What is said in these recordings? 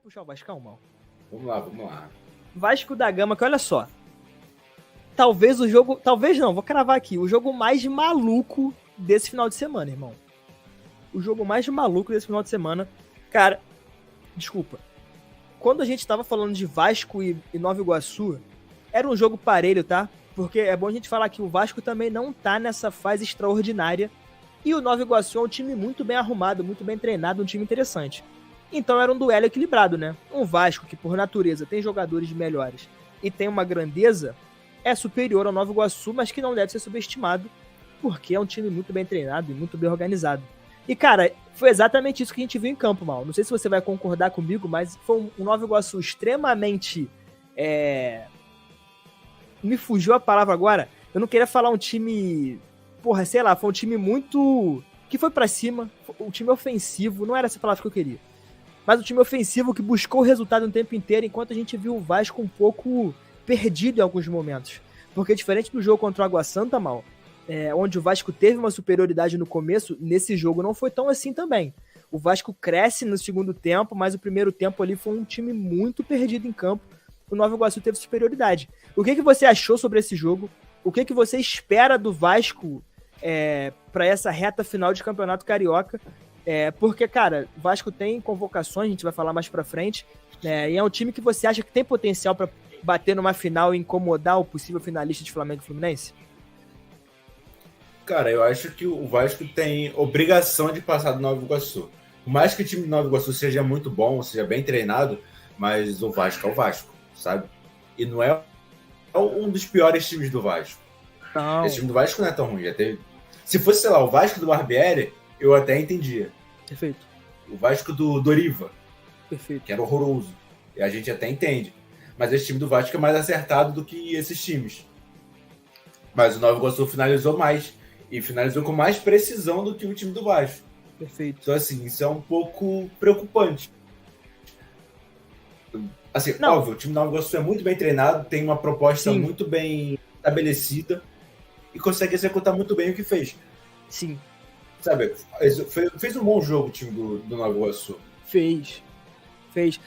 puxar o Vascão, mal? Vamos lá. Vasco da Gama, que olha só. Talvez o jogo... Talvez não, vou cravar aqui. O jogo mais maluco desse final de semana, irmão. O jogo mais maluco desse final de semana. Cara, desculpa. Quando a gente tava falando de Vasco e Nova Iguaçu, era um jogo parelho, tá? Porque é bom a gente falar que o Vasco também não tá nessa fase extraordinária. E o Nova Iguaçu é um time muito bem arrumado, muito bem treinado, um time interessante. Então era um duelo equilibrado, né? Um Vasco que, por natureza, tem jogadores melhores e tem uma grandeza, é superior ao Nova Iguaçu, mas que não deve ser subestimado, porque é um time muito bem treinado e muito bem organizado. E, cara, foi exatamente isso que a gente viu em campo, Mal. Não sei se você vai concordar comigo, mas foi um Nova Iguaçu extremamente... Me fugiu a palavra agora. Eu não queria falar um time... Porra, sei lá, foi um time muito... que foi pra cima, um time ofensivo, não era essa palavra que eu queria. Mas um time ofensivo que buscou o resultado o tempo inteiro, enquanto a gente viu o Vasco um pouco perdido em alguns momentos. Porque diferente do jogo contra o Água Santa, Mal, onde o Vasco teve uma superioridade no começo, nesse jogo não foi tão assim também. O Vasco cresce no segundo tempo, mas o primeiro tempo ali foi um time muito perdido em campo. O Nova Iguaçu teve superioridade. O que você achou sobre esse jogo? O que você espera do Vasco para essa reta final de Campeonato Carioca? Porque, cara, o Vasco tem convocações, a gente vai falar mais pra frente, e é um time que você acha que tem potencial para bater numa final e incomodar o possível finalista de Flamengo e Fluminense? Cara, eu acho que o Vasco tem obrigação de passar do Nova Iguaçu. Por mais que o time do Nova Iguaçu seja muito bom, seja bem treinado, mas o Vasco é o Vasco, sabe? E não é um dos piores times do Vasco. Não. Esse time do Vasco não é tão ruim. Já teve... Se fosse, sei lá, o Vasco do Barbieri, eu até entendia. Perfeito. O Vasco do Doriva, Perfeito, que era horroroso. E a gente até entende. Mas esse time do Vasco é mais acertado do que esses times. Mas o Nova Iguaçu finalizou mais. E finalizou com mais precisão do que o time do Vasco. Perfeito. Então, assim, isso é um pouco preocupante. Assim, Não. Óbvio, o time do Nova Iguaçu é muito bem treinado, tem uma proposta Sim. muito bem estabelecida e consegue executar muito bem o que fez. Sim. Sabe, fez um bom jogo o time do Nova Iguaçu. Fez.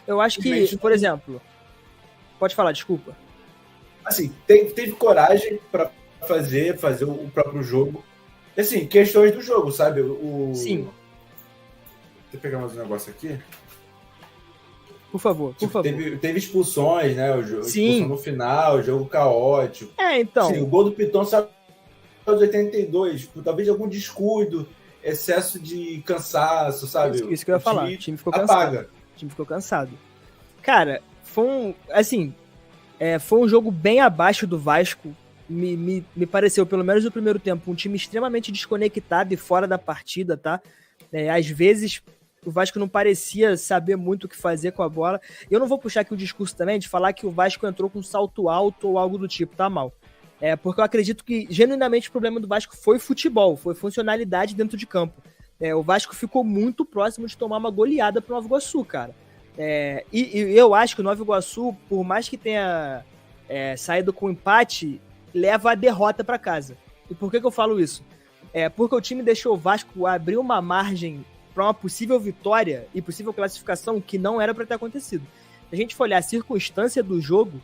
Eu acho que, por exemplo... Pode falar, desculpa. Assim, teve coragem para fazer o próprio jogo. Assim, questões do jogo, sabe? Sim. Deixa eu pegar mais um negócio aqui. Por favor. Teve expulsões, né? Sim. Expulsão no final, jogo caótico. Então... Sim, o gol do Piton saiu aos 82, talvez algum descuido, excesso de cansaço, sabe? Isso que eu ia falar. O time ficou cansado. Cara, foi um jogo bem abaixo do Vasco. Me pareceu, pelo menos no primeiro tempo, um time extremamente desconectado e fora da partida, tá? Às vezes o Vasco não parecia saber muito o que fazer com a bola. Eu não vou puxar aqui o discurso também de falar que o Vasco entrou com um salto alto ou algo do tipo, tá, Mal? Porque eu acredito que, genuinamente, o problema do Vasco foi futebol, foi funcionalidade dentro de campo. O Vasco ficou muito próximo de tomar uma goleada pro Nova Iguaçu, cara. E eu acho que o Nova Iguaçu, por mais que tenha saído com empate, leva a derrota para casa. E por que eu falo isso? Porque o time deixou o Vasco abrir uma margem para uma possível vitória e possível classificação que não era para ter acontecido. Se a gente for olhar a circunstância do jogo,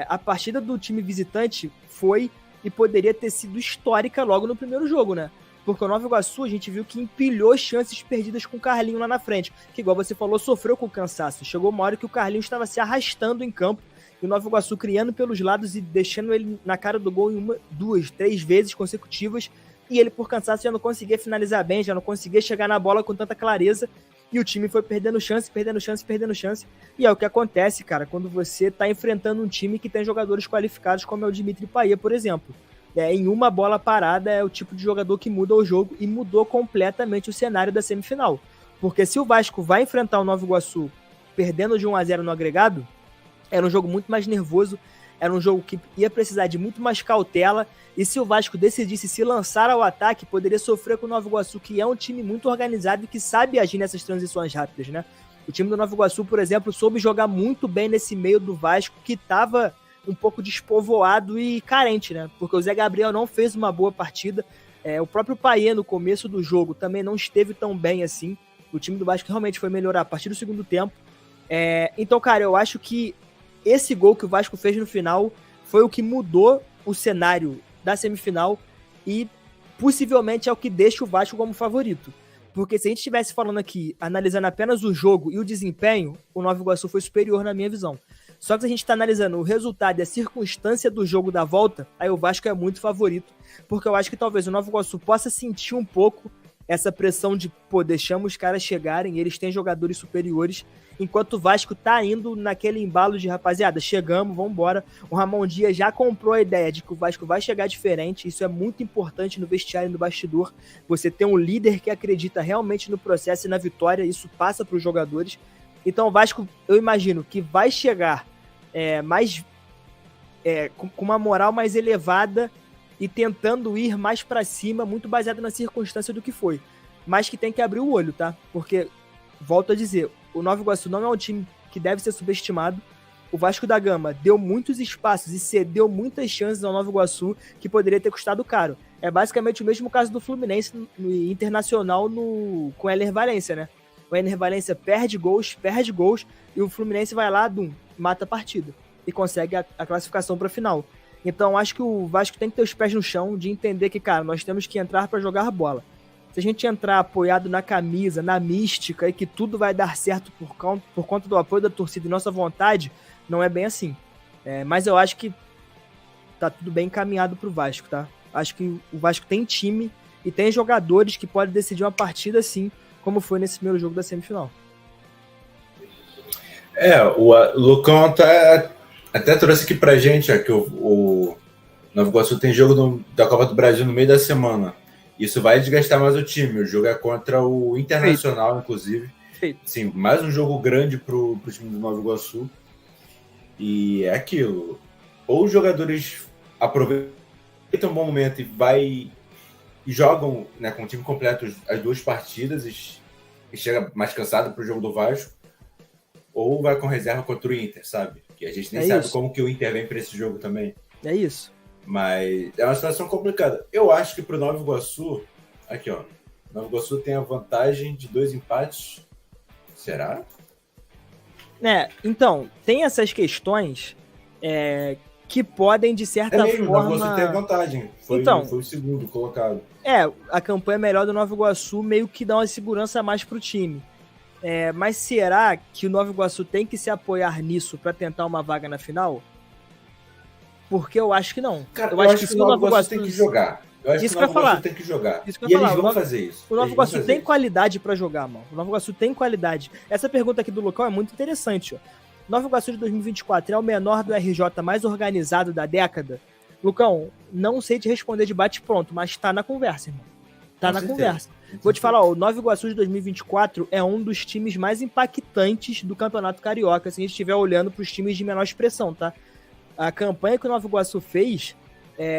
a partida do time visitante foi e poderia ter sido histórica logo no primeiro jogo, né? Porque o Nova Iguaçu, a gente viu que empilhou chances perdidas com o Carlinho lá na frente, que, igual você falou, sofreu com cansaço. Chegou uma hora que o Carlinho estava se arrastando em campo, e o Nova Iguaçu criando pelos lados e deixando ele na cara do gol em 1, 2, 3 vezes consecutivas, e ele, por cansaço, já não conseguia finalizar bem, já não conseguia chegar na bola com tanta clareza, e o time foi perdendo chance, e é o que acontece, cara, quando você tá enfrentando um time que tem jogadores qualificados, como é o Dimitri Payet, por exemplo. Em uma bola parada é o tipo de jogador que muda o jogo, e mudou completamente o cenário da semifinal. Porque se o Vasco vai enfrentar o Nova Iguaçu perdendo de 1-0 no agregado, era um jogo muito mais nervoso, era um jogo que ia precisar de muito mais cautela, e se o Vasco decidisse se lançar ao ataque, poderia sofrer com o Nova Iguaçu, que é um time muito organizado e que sabe agir nessas transições rápidas, né? O time do Nova Iguaçu, por exemplo, soube jogar muito bem nesse meio do Vasco, que estava um pouco despovoado e carente, né? Porque o Zé Gabriel não fez uma boa partida, o próprio Payet no começo do jogo também não esteve tão bem assim. O time do Vasco realmente foi melhorar a partir do segundo tempo, Então, cara, eu acho que esse gol que o Vasco fez no final foi o que mudou o cenário da semifinal e possivelmente é o que deixa o Vasco como favorito. Porque se a gente estivesse falando aqui, analisando apenas o jogo e o desempenho, o Nova Iguaçu foi superior na minha visão. Só que se a gente está analisando o resultado e a circunstância do jogo da volta, aí o Vasco é muito favorito, porque eu acho que talvez o Nova Iguaçu possa sentir um pouco essa pressão de, pô, deixamos os caras chegarem, eles têm jogadores superiores, enquanto o Vasco tá indo naquele embalo de, rapaziada, chegamos, vamos embora. O Ramon Dias já comprou a ideia de que o Vasco vai chegar diferente, isso é muito importante no vestiário e no bastidor, você ter um líder que acredita realmente no processo e na vitória, isso passa para os jogadores. Então o Vasco, eu imagino que vai chegar com uma moral mais elevada e tentando ir mais para cima, muito baseado na circunstância do que foi. Mas que tem que abrir o olho, tá? Porque, volto a dizer, o Nova Iguaçu não é um time que deve ser subestimado. O Vasco da Gama deu muitos espaços e cedeu muitas chances ao Nova Iguaçu que poderia ter custado caro. É basicamente o mesmo caso do Fluminense no Internacional com o Ener Valencia, né? O Ener Valencia perde gols, e o Fluminense vai lá, mata a partida e consegue a classificação para a final. Então, acho que o Vasco tem que ter os pés no chão de entender que, cara, nós temos que entrar para jogar bola. Se a gente entrar apoiado na camisa, na mística e que tudo vai dar certo por conta do apoio da torcida e nossa vontade, não é bem assim. Mas eu acho que tá tudo bem encaminhado pro Vasco, tá? Acho que o Vasco tem time e tem jogadores que podem decidir uma partida assim, como foi nesse primeiro jogo da semifinal. O Lucão até trouxe aqui pra gente que o Nova Iguaçu tem jogo da Copa do Brasil no meio da semana. Isso vai desgastar mais o time. O jogo é contra o Internacional, Feito. Inclusive. Feito. Sim, mais um jogo grande pro time do Nova Iguaçu. E é aquilo. Ou os jogadores aproveitam um bom momento e jogam, né, com o time completo as duas partidas e chega mais cansado pro jogo do Vasco. Ou vai com reserva contra o Inter, sabe? Que a gente nem sabe como que o Inter vem para esse jogo também. É isso. Mas é uma situação complicada. Eu acho que pro Nova Iguaçu, aqui ó, Nova Iguaçu tem a vantagem de 2 empates. Será? Então, tem essas questões que podem, de certa forma... O Nova Iguaçu tem a vantagem. Foi o segundo colocado. A campanha melhor do Nova Iguaçu meio que dá uma segurança a mais pro time. Mas será que o Nova Iguaçu tem que se apoiar nisso para tentar uma vaga na final? Porque eu acho que não. Cara, eu acho que o Nova Iguaçu tem que jogar. Eu acho que o Nova Iguaçu tem que jogar. E eles vão fazer isso. O Nova Iguaçu tem qualidade para jogar, mano. O Nova Iguaçu tem qualidade. Essa pergunta aqui do local é muito interessante, ó. Nova Iguaçu de 2024 é o menor do RJ mais organizado da década? Lucão, não sei te responder de bate-pronto, mas tá na conversa, irmão. Tá na conversa. Vou te falar, o Nova Iguaçu de 2024 é um dos times mais impactantes do Campeonato Carioca, se a gente estiver olhando para os times de menor expressão, tá? A campanha que o Nova Iguaçu fez,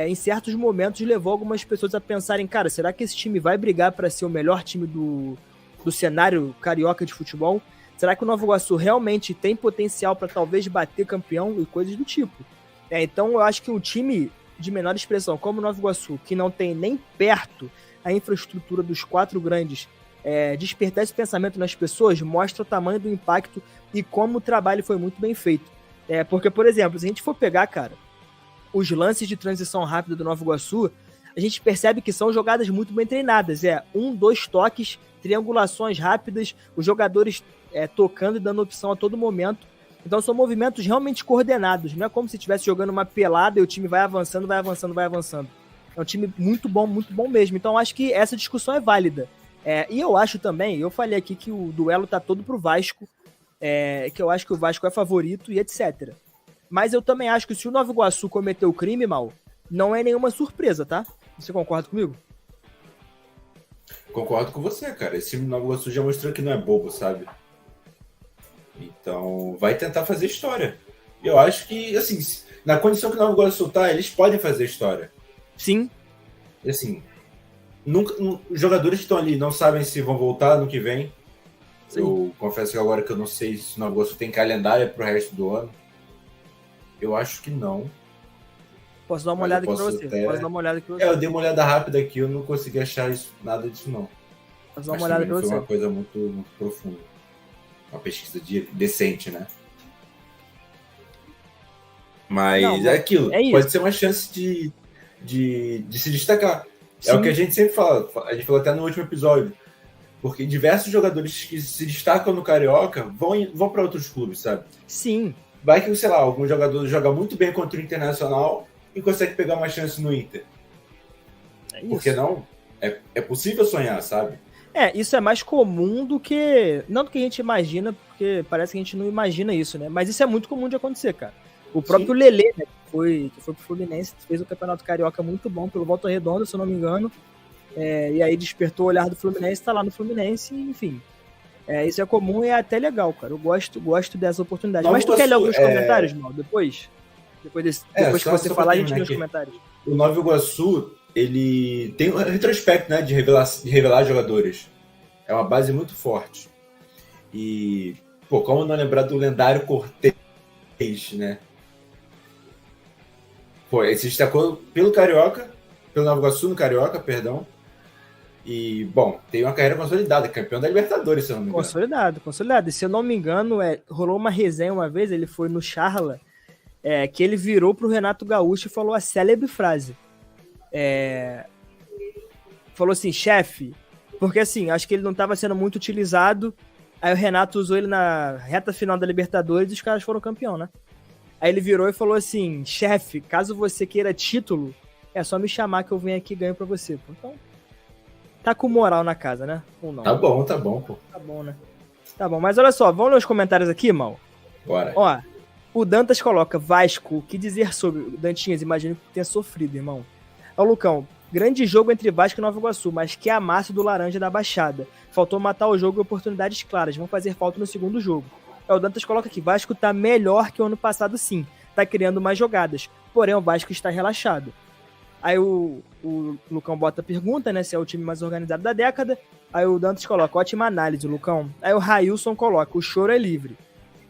em certos momentos, levou algumas pessoas a pensarem, cara, será que esse time vai brigar para ser o melhor time do cenário carioca de futebol? Será que o Nova Iguaçu realmente tem potencial para talvez bater campeão e coisas do tipo? Então eu acho que um time de menor expressão, como o Nova Iguaçu, que não tem nem perto a infraestrutura dos 4 grandes, despertar esse pensamento nas pessoas, mostra o tamanho do impacto e como o trabalho foi muito bem feito. Porque, por exemplo, se a gente for pegar, cara, os lances de transição rápida do Nova Iguaçu, a gente percebe que são jogadas muito bem treinadas. 1, 2 toques, triangulações rápidas, os jogadores tocando e dando opção a todo momento. Então são movimentos realmente coordenados. Não é como se estivesse jogando uma pelada e o time vai avançando, vai avançando, vai avançando. É um time muito bom mesmo. Então acho que essa discussão é válida. E eu acho também, eu falei aqui que o duelo tá todo pro Vasco, que eu acho que o Vasco é favorito e etc. Mas eu também acho que se o Nova Iguaçu cometeu o crime, mal, não é nenhuma surpresa, tá? Você concorda comigo? Concordo com você, cara. Esse time do Nova Iguaçu já mostrou que não é bobo, sabe? Então, vai tentar fazer história. Eu acho que, assim, na condição que o Nova Iguaçu tá, eles podem fazer história. Sim. Assim, os jogadores que estão ali não sabem se vão voltar no que vem. Sim. Eu confesso que agora que eu não sei se o Nova Iguaçu tem calendário pro resto do ano. Eu acho que não. Posso dar uma olhada aqui pra você? Posso dar uma olhada aqui pra você? Eu dei uma olhada rápida aqui, eu não consegui achar nada disso, não. Posso dar uma olhada pra você? Foi uma coisa muito, muito profunda. uma pesquisa decente, né? Mas não, é aquilo, pode ser uma chance de se destacar. Sim. É o que a gente sempre fala, a gente falou até no último episódio, porque diversos jogadores que se destacam no Carioca vão para outros clubes, sabe? Sim. Vai que, sei lá, algum jogador joga muito bem contra o Internacional e consegue pegar uma chance no Inter. É isso. Porque não? É possível sonhar, sabe? Isso é mais comum do que... Não do que a gente imagina, porque parece que a gente não imagina isso, né? Mas isso é muito comum de acontecer, cara. O próprio Lelê, né, que foi pro Fluminense, fez o Campeonato Carioca muito bom pelo Volta Redonda, se eu não me engano. E aí despertou o olhar do Fluminense, tá lá no Fluminense, enfim. Isso é comum e é até legal, cara. Eu gosto dessa oportunidade. Mas tu quer ler alguns comentários, Mal, depois? Depois que você falar, a gente lê os comentários. O Nova Iguaçu, ele tem um retrospecto, né, de revelar jogadores. É uma base muito forte. E, pô, como não lembrar do lendário Cortez, né? Pô, ele se destacou pelo Carioca, pelo Nova Iguaçu no Carioca, perdão. E, bom, tem uma carreira consolidada, campeão da Libertadores, se eu não me engano. Consolidado. E se eu não me engano, rolou uma resenha uma vez, ele foi no Charla, que ele virou pro Renato Gaúcho e falou a célebre frase. Falou assim, chefe, porque assim, acho que ele não estava sendo muito utilizado, aí o Renato usou ele na reta final da Libertadores e os caras foram campeão, né? Aí ele virou e falou assim, chefe, caso você queira título, é só me chamar que eu venho aqui e ganho pra você. Então, tá com moral na casa, né? Ou não? Tá bom, pô. Tá bom, né? Tá bom, mas olha só, vamos ler os comentários aqui, Mal? Bora. Ó, o Dantas coloca, Vasco, o que dizer sobre... Dantinhas, imagino que tenha sofrido, irmão. Ó, Lucão, grande jogo entre Vasco e Nova Iguaçu, mas que amasso do Laranja da Baixada. Faltou matar o jogo e oportunidades claras, vão fazer falta no segundo jogo. O Dantas coloca aqui, Vasco tá melhor que o ano passado sim, tá criando mais jogadas, porém o Vasco está relaxado. Aí o Lucão bota a pergunta, né, se é o time mais organizado da década, aí o Dantas coloca, ótima análise, Lucão. Aí o Railson coloca, o choro é livre.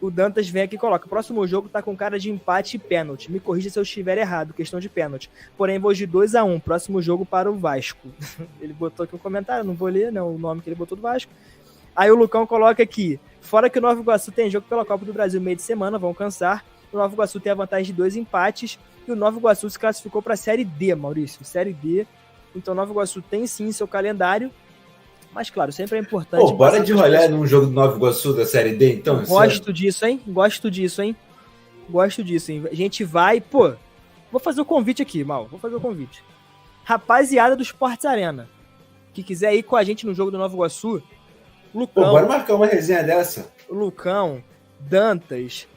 O Dantas vem aqui e coloca, próximo jogo tá com cara de empate e pênalti, me corrija se eu estiver errado, questão de pênalti, porém vou de 2-1, próximo jogo para o Vasco. Ele botou aqui um comentário, não vou ler, né, o nome que ele botou do Vasco. Aí o Lucão coloca aqui, fora que o Nova Iguaçu tem jogo pela Copa do Brasil meio de semana, vão cansar. O Nova Iguaçu tem a vantagem de 2 empates e o Nova Iguaçu se classificou para a Série D, Maurício. Série D. Então o Nova Iguaçu tem sim seu calendário, mas claro, sempre é importante... Pô, bora de olhar num jogo do Nova Iguaçu da Série D, então? Gosto disso, hein? Gosto disso, hein? A gente vai... Pô, vou fazer o convite aqui, Mal. Vou fazer o convite. Rapaziada do Sports Arena, que quiser ir com a gente no jogo do Nova Iguaçu... Lucão, pô, bora marcar uma resenha dessa. Lucão, Dantas,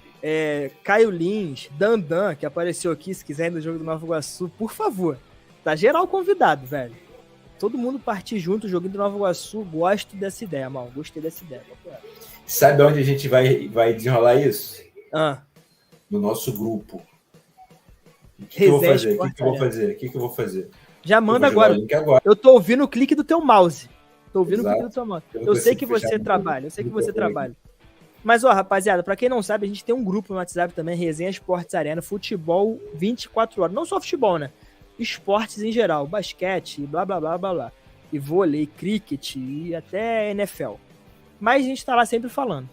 Caio Lins, Dandan, que apareceu aqui, se quiser ir no jogo do Nova Iguaçu, por favor. Tá geral convidado, velho. Todo mundo partir junto, o joguinho do Nova Iguaçu, gosto dessa ideia, mal. Gostei dessa ideia. Sabe onde a gente vai desenrolar isso? No nosso grupo. O que eu vou fazer? O que eu vou fazer? Já manda agora. Eu tô ouvindo o clique do teu mouse. Tô ouvindo o clique do teu mouse. Eu sei que você trabalha, Mas, ó, rapaziada, pra quem não sabe, a gente tem um grupo no WhatsApp também, Resenha Sports Arena, futebol 24 horas. Não só futebol, né? Esportes em geral, basquete, blá, blá, blá, blá, blá. E vôlei, cricket e até NFL. Mas a gente tá lá sempre falando.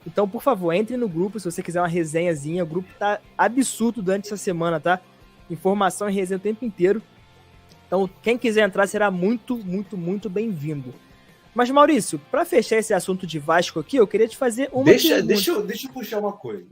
Então, por favor, entre no grupo se você quiser uma resenhazinha. O grupo tá absurdo durante essa semana, tá? Informação e resenha o tempo inteiro. Então, quem quiser entrar será muito, muito, muito bem-vindo. Mas, Maurício, para fechar esse assunto de Vasco aqui, eu queria te fazer uma pergunta. Deixa eu puxar uma coisa.